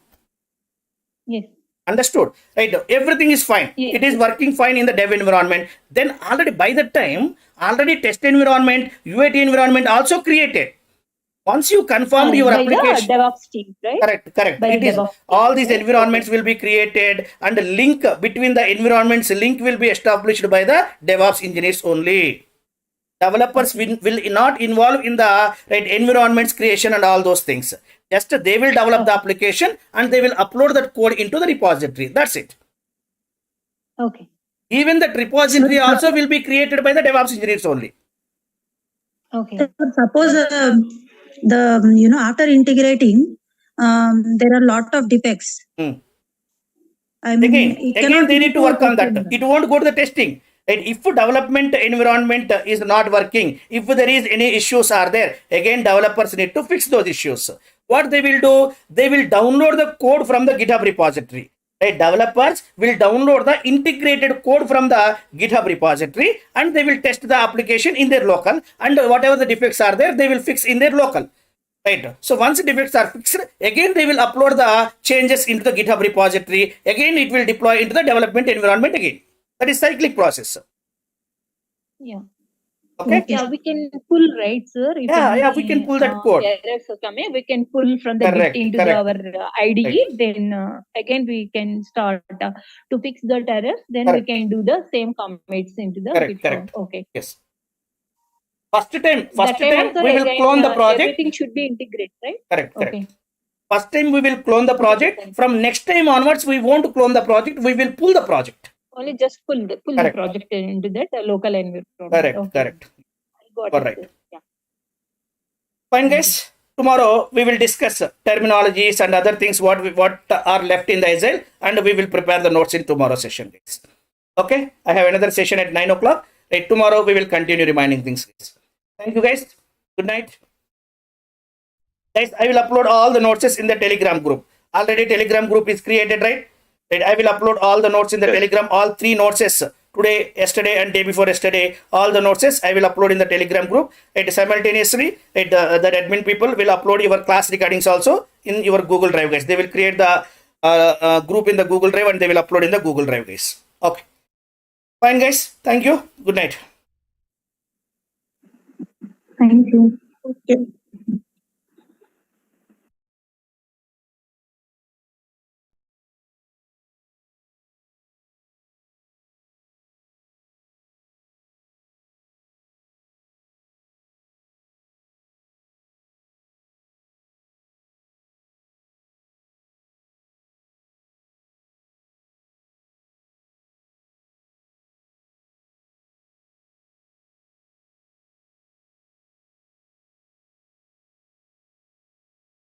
Yes. Understood? Right, everything is fine. Yes. It is working fine in the dev environment. Then already by the time, already test environment, UAT environment also created. Once you confirmed your By application, the DevOps team, right? correct. By It the is DevOps all team, these right? environments will be created and the link between the environments link will be established by the DevOps engineers only. Developers will not involve in the right environments creation and all those things. Just they will develop the application and they will upload that code into the repository. That's it. Okay. Even that repository also will be created by the DevOps engineers only. Okay. Suppose after integrating, there are a lot of defects. I mean, it Again, cannot they need to work on that. testing. It won't go to the testing. Right? If development environment is not working, if there is any issues are there, again developers need to fix those issues. What they will do? They will download the code from the GitHub repository. Right? Developers will download the integrated code from the GitHub repository and they will test the application in their local and whatever the defects are there, they will fix in their local. Right. So once the defects are fixed, again they will upload the changes into the GitHub repository. Again, it will deploy into the development environment again. That is cyclic process. Yeah. Okay. Yeah, we can pull, right, sir? If We can pull that code. errors are coming, we can pull from the Correct, Git into correct. our IDE. Right. Then again we can start to fix that errors. Then Correct. we can do the same commits into the Correct, GitHub. correct. Okay. Yes. First time That time also we will again, clone the project. everything should be integrated, right? Correct. Okay. First time we will clone the project. From next time onwards, we won't clone the project. We will pull the project. Only just pull the Correct. project into that local environment. Correct. Okay. Correct. Got All it, right. sir. Yeah. Fine, guys. Tomorrow we will discuss terminologies and other things what are left in the Agile, and we will prepare the notes in tomorrow's session, guys. Okay. I have another session at 9 o'clock. Right. Tomorrow we will continue reminding things, guys. Thank you, guys. Good night. Guys, I will upload all the notes in the Telegram group. Already Telegram group is created, right? Right. I will upload all the notes in the Telegram, all 3 notes today, yesterday, and day before yesterday. All the notes I will upload in the Telegram group. Right. Simultaneously, right, the admin people will upload your class recordings also in your Google Drive, guys. They will create the group in the Google Drive and they will upload in the Google Drive, guys. Okay. Fine, guys. Thank you. Good night. Thank you. Okay.